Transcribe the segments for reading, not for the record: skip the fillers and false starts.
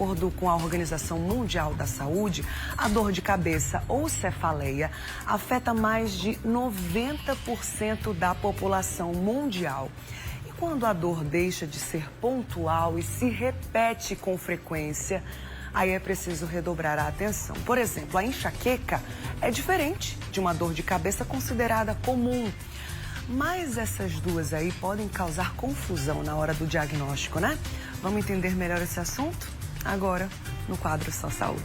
De acordo com a Organização Mundial da Saúde, a dor de cabeça ou cefaleia afeta mais de 90% da população mundial. E quando a dor deixa de ser pontual e se repete com frequência, aí é preciso redobrar a atenção. Por exemplo, a enxaqueca é diferente de uma dor de cabeça considerada comum. Mas essas duas aí podem causar confusão na hora do diagnóstico, né? Vamos entender melhor esse assunto? Agora, no quadro Só Saúde.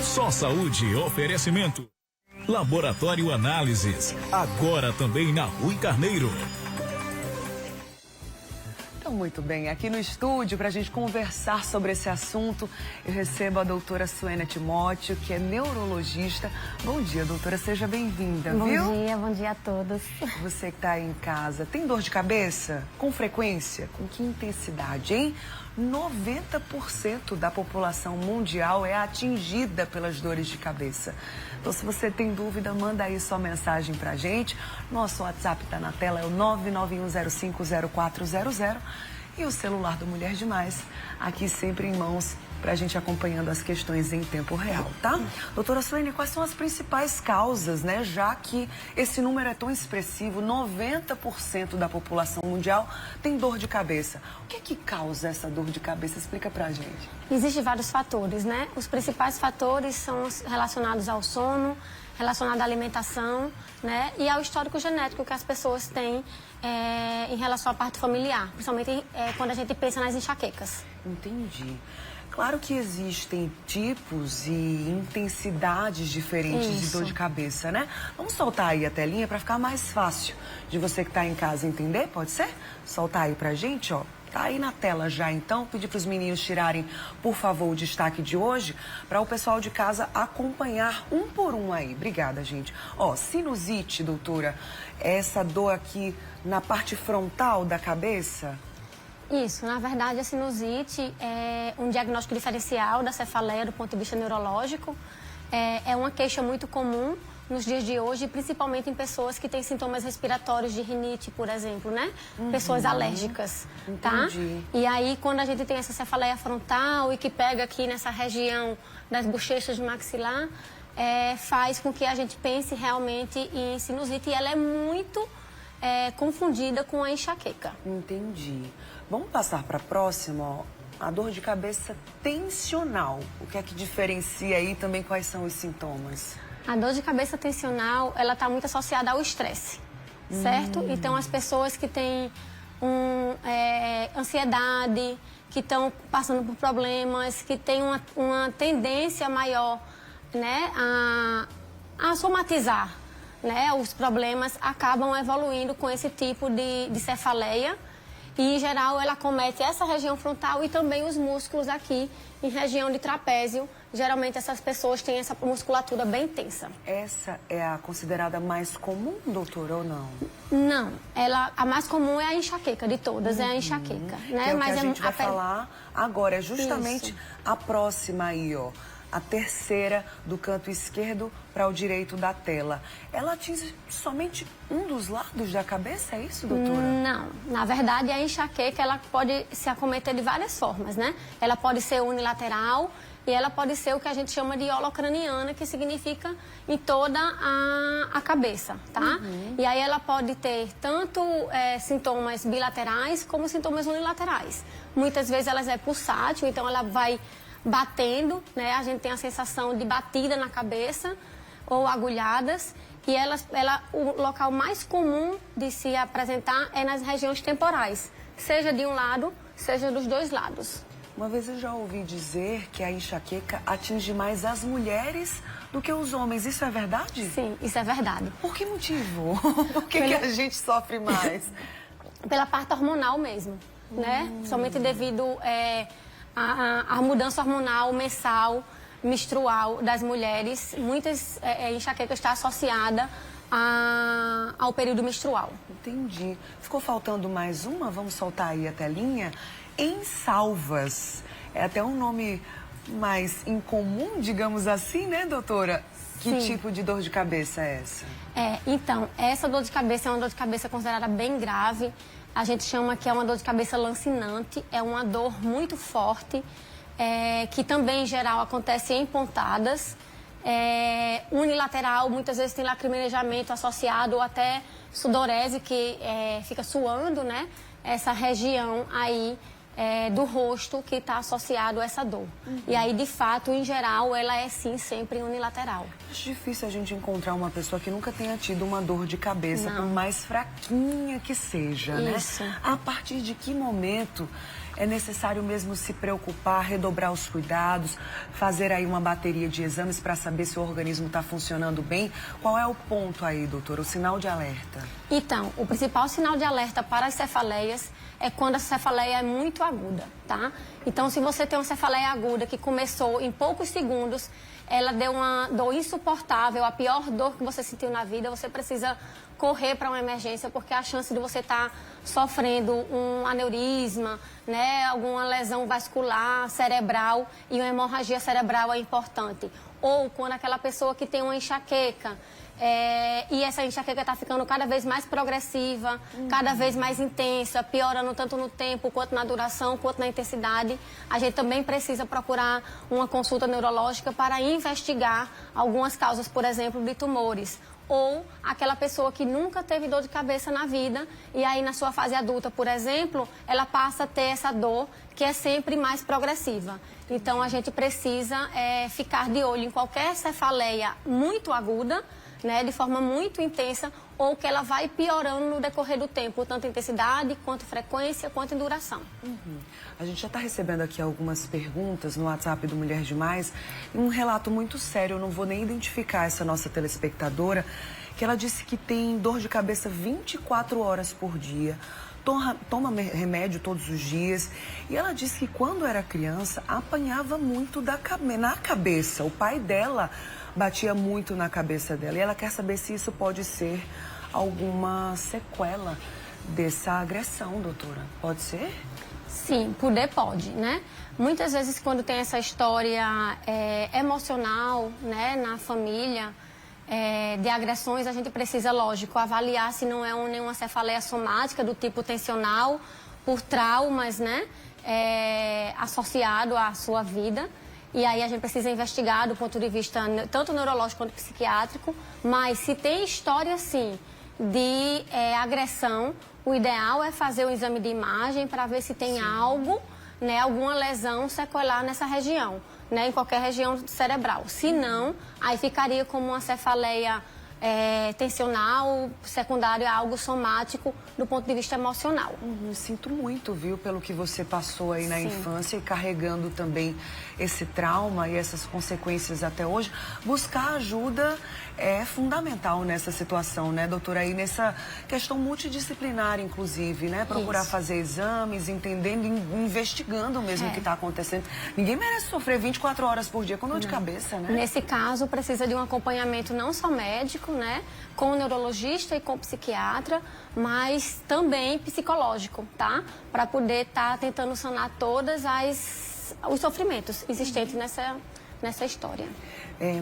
Só Saúde, oferecimento. Laboratório Análises, agora também na Rui Carneiro. Então, muito bem, aqui no estúdio, para a gente conversar sobre esse assunto, eu recebo a doutora Suênia Timóteo, que é neurologista. Bom dia, doutora, seja bem-vinda, viu? Bom dia a todos. Você que está aí em casa, tem dor de cabeça? Com frequência? Com que intensidade, hein? 90% da população mundial é atingida pelas dores de cabeça. Então, se você tem dúvida, manda aí sua mensagem pra gente. Nosso WhatsApp tá na tela, é o 991050400. E o celular do Mulher Demais, aqui sempre em mãos, pra gente acompanhando as questões em tempo real, tá? Doutora Suênia, quais são as principais causas, né? Já que esse número é tão expressivo, 90% da população mundial tem dor de cabeça. O que é que causa essa dor de cabeça? Explica pra gente. Existem vários fatores, né? Os principais fatores são relacionados ao sono, relacionados à alimentação, né? E ao histórico genético que as pessoas têm em relação à parte familiar, principalmente quando a gente pensa nas enxaquecas. Entendi. Claro que existem tipos e intensidades diferentes de dor de cabeça, né? Vamos soltar aí a telinha para ficar mais fácil de você que está em casa entender, pode ser? Soltar aí pra gente, ó. Tá aí na tela já, então. Pedir para os meninos tirarem, por favor, o destaque de hoje, para o pessoal de casa acompanhar um por um aí. Obrigada, gente. Ó, sinusite, doutora, essa dor aqui na parte frontal da cabeça? Isso, na verdade a sinusite é um diagnóstico diferencial da cefaleia do ponto de vista neurológico. É uma queixa muito comum nos dias de hoje, principalmente em pessoas que têm sintomas respiratórios de rinite, por exemplo, né? Pessoas alérgicas, tá? E aí, quando a gente tem essa cefaleia frontal e que pega aqui nessa região das bochechas do maxilar, faz com que a gente pense realmente em sinusite e ela é muito confundida com a enxaqueca. Entendi. Vamos passar para a próxima, ó. A dor de cabeça tensional. O que é que diferencia aí também? Quais são os sintomas? A dor de cabeça tensional, ela está muito associada ao estresse, certo? Então, as pessoas que têm ansiedade, que estão passando por problemas, que têm uma tendência maior, né, a somatizar, né, os problemas acabam evoluindo com esse tipo de cefaleia. E, em geral, ela acomete essa região frontal e também os músculos aqui em região de trapézio. Geralmente, essas pessoas têm essa musculatura bem tensa. Essa é a considerada mais comum, doutora, ou não? Não. A mais comum é a enxaqueca de todas, é a enxaqueca. Né? Que é o que a gente vai falar agora. É justamente a próxima aí, ó. A terceira do canto esquerdo para o direito da tela. Ela atinge somente um dos lados da cabeça, é isso, doutora? Não. Na verdade, a enxaqueca ela pode se acometer de várias formas, né? Ela pode ser unilateral e ela pode ser o que a gente chama de holocraniana, que significa em toda a cabeça, tá? E aí ela pode ter tanto sintomas bilaterais como sintomas unilaterais. Muitas vezes ela é pulsátil, então ela vai batendo, né? A gente tem a sensação de batida na cabeça ou agulhadas. E o local mais comum de se apresentar é nas regiões temporais, seja de um lado, seja dos dois lados. Uma vez eu já ouvi dizer que a enxaqueca atinge mais as mulheres do que os homens. Isso é verdade? Sim, isso é verdade. Por que motivo? Por que a gente sofre mais? Pela parte hormonal mesmo, né? Somente devido a mudança hormonal mensal, menstrual das mulheres. Muitas enxaquecas está associada ao período menstrual. Entendi. Ficou faltando mais uma? Vamos soltar aí a telinha. Ensalvas. É até um nome mais incomum, digamos assim, né, doutora? Que tipo de dor de cabeça é essa? Então, essa dor de cabeça é uma dor de cabeça considerada bem grave. A gente chama que é uma dor de cabeça lancinante, é uma dor muito forte, que também, em geral, acontece em pontadas. Unilateral, muitas vezes tem lacrimejamento associado ou até sudorese, que fica suando, né? Essa região aí do rosto que está associado a essa dor. E aí, de fato, em geral, ela é sim sempre unilateral. Acho difícil a gente encontrar uma pessoa que nunca tenha tido uma dor de cabeça, por mais fraquinha que seja, Isso. né? A partir de que momento é necessário mesmo se preocupar, redobrar os cuidados, fazer aí uma bateria de exames para saber se o organismo está funcionando bem? Qual é o ponto aí, doutora, o sinal de alerta? Então, o principal sinal de alerta para as cefaleias é quando a cefaleia é muito aguda, tá? Então, se você tem uma cefaleia aguda que começou em poucos segundos, ela deu uma dor insuportável, a pior dor que você sentiu na vida, você precisa correr para uma emergência, porque a chance de você estar sofrendo um aneurisma, né, alguma lesão vascular, cerebral e uma hemorragia cerebral é importante. Ou quando aquela pessoa que tem uma enxaqueca, e essa enxaqueca está ficando cada vez mais progressiva, cada vez mais intensa, piorando tanto no tempo, quanto na duração, quanto na intensidade. A gente também precisa procurar uma consulta neurológica para investigar algumas causas, por exemplo, de tumores. Ou aquela pessoa que nunca teve dor de cabeça na vida e aí na sua fase adulta, por exemplo, ela passa a ter essa dor que é sempre mais progressiva. Então, a gente precisa ficar de olho em qualquer cefaleia muito aguda, né, de forma muito intensa, ou que ela vai piorando no decorrer do tempo, tanto em intensidade, quanto em frequência, quanto em duração. A gente já está recebendo aqui algumas perguntas no WhatsApp do Mulher Demais, e um relato muito sério, eu não vou nem identificar essa nossa telespectadora, que ela disse que tem dor de cabeça 24 horas por dia, toma remédio todos os dias, e ela disse que quando era criança apanhava muito na cabeça. O pai dela batia muito na cabeça dela e ela quer saber se isso pode ser alguma sequela dessa agressão, doutora. Pode ser? Sim, poder pode, né? Muitas vezes quando tem essa história emocional, né, na família, de agressões, a gente precisa, lógico, avaliar se não é nenhuma cefaleia somática do tipo tensional, por traumas, né, associado à sua vida. E aí a gente precisa investigar do ponto de vista tanto neurológico quanto psiquiátrico, mas se tem história, sim, de agressão, o ideal é fazer um exame de imagem para ver se tem algo, né, alguma lesão sequelar nessa região, né, em qualquer região cerebral. Se não, aí ficaria como uma cefaleia tensional, secundário a algo somático do ponto de vista emocional. Sinto muito, viu, pelo que você passou aí na infância e carregando também esse trauma e essas consequências até hoje. Buscar ajuda é fundamental nessa situação, né, doutora? Aí nessa questão multidisciplinar, inclusive, né? Procurar fazer exames, entendendo, investigando mesmo o que está acontecendo. Ninguém merece sofrer 24 horas por dia com dor de cabeça, né? Nesse caso, precisa de um acompanhamento não só médico, né, com o neurologista e com o psiquiatra, mas também psicológico, tá? Para poder estar tentando sanar todos os sofrimentos existentes nessa história.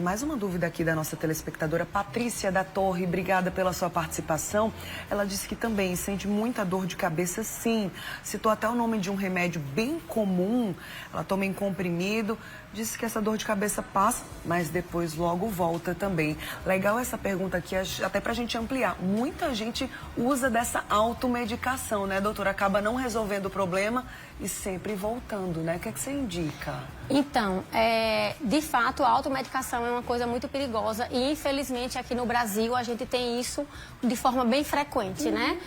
Mais uma dúvida aqui da nossa telespectadora Patrícia da Torre, obrigada pela sua participação. Ela disse que também sente muita dor de cabeça, sim. Citou até o nome de um remédio bem comum, ela toma em comprimido, disse que essa dor de cabeça passa, mas depois logo volta também. Legal essa pergunta aqui, até pra gente ampliar. Muita gente usa dessa automedicação, né, doutora? Acaba não resolvendo o problema e sempre voltando, né? O que é que você indica? Então, de fato, a automedicação é uma coisa muito perigosa e, infelizmente, aqui no Brasil a gente tem isso de forma bem frequente, né?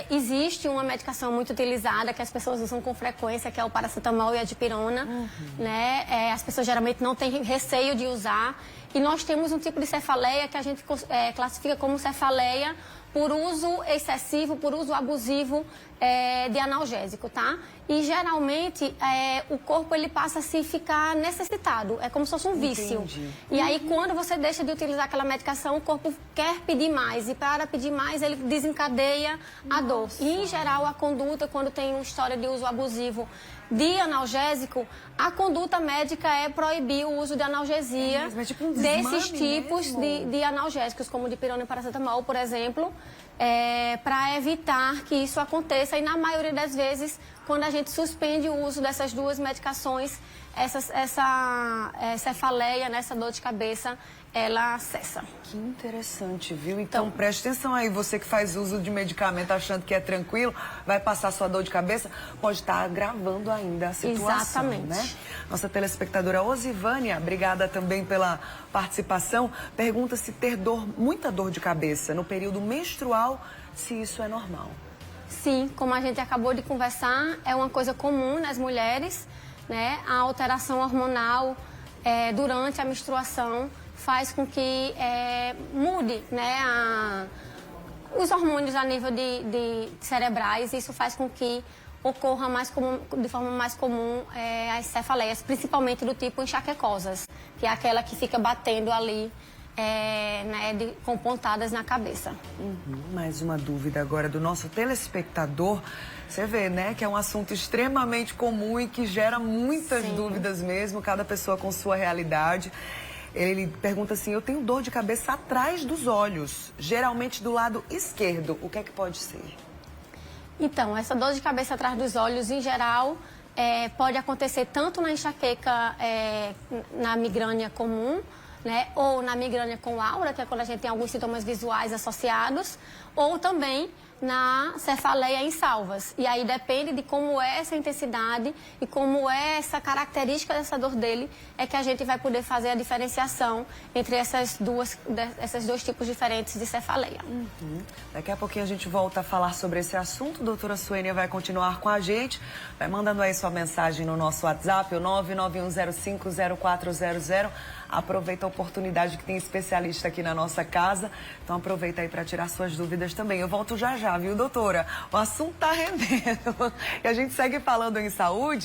Existe uma medicação muito utilizada que as pessoas usam com frequência, que é o paracetamol e a dipirona, né? As pessoas geralmente não têm receio de usar. E nós temos um tipo de cefaleia que a gente classifica como cefaleia por uso excessivo, por uso abusivo de analgésico, tá? E geralmente o corpo ele passa a se ficar necessitado, é como se fosse um vício. Entendi. E aí quando você deixa de utilizar aquela medicação, o corpo quer pedir mais e para pedir mais ele desencadeia a dor. E em geral a conduta, quando tem uma história de uso abusivo de analgésico, a conduta médica é proibir o uso de analgesia tipo um desses desmame tipos mesmo. de analgésicos, como dipirona e paracetamol, por exemplo, para evitar que isso aconteça. E na maioria das vezes, quando a gente suspende o uso dessas duas medicações, essa cefaleia, essa dor de cabeça, ela cessa. Que interessante, viu? Então, preste atenção aí, você que faz uso de medicamento achando que é tranquilo, vai passar sua dor de cabeça, pode estar agravando ainda a situação, exatamente, né? Nossa telespectadora Osivânia, obrigada também pela participação, pergunta se ter muita dor de cabeça no período menstrual, se isso é normal. Sim, como a gente acabou de conversar, é uma coisa comum nas mulheres, né? A alteração hormonal durante a menstruação faz com que mude, né, os hormônios a nível de cerebrais. Isso faz com que ocorra de forma mais comum as cefaleias, principalmente do tipo enxaquecosas, que é aquela que fica batendo ali, né, com pontadas na cabeça. Mais uma dúvida agora do nosso telespectador. Você vê, né, que é um assunto extremamente comum e que gera muitas dúvidas mesmo, cada pessoa com sua realidade. Ele pergunta assim, eu tenho dor de cabeça atrás dos olhos, geralmente do lado esquerdo. O que é que pode ser? Então, essa dor de cabeça atrás dos olhos, em geral, pode acontecer tanto na enxaqueca, na migrânia comum, né, ou na migrânia com aura, que é quando a gente tem alguns sintomas visuais associados, ou também na cefaleia em salvas. E aí depende de como é essa intensidade e como é essa característica dessa dor dele, é que a gente vai poder fazer a diferenciação entre esses dois tipos diferentes de cefaleia. Daqui a pouquinho a gente volta a falar sobre esse assunto. Doutora Suênia vai continuar com a gente. Vai mandando aí sua mensagem no nosso WhatsApp, o 991050400. Aproveita a oportunidade que tem especialista aqui na nossa casa. Então aproveita aí para tirar suas dúvidas também. Eu volto já já, viu, doutora? O assunto tá rendendo. E a gente segue falando em saúde.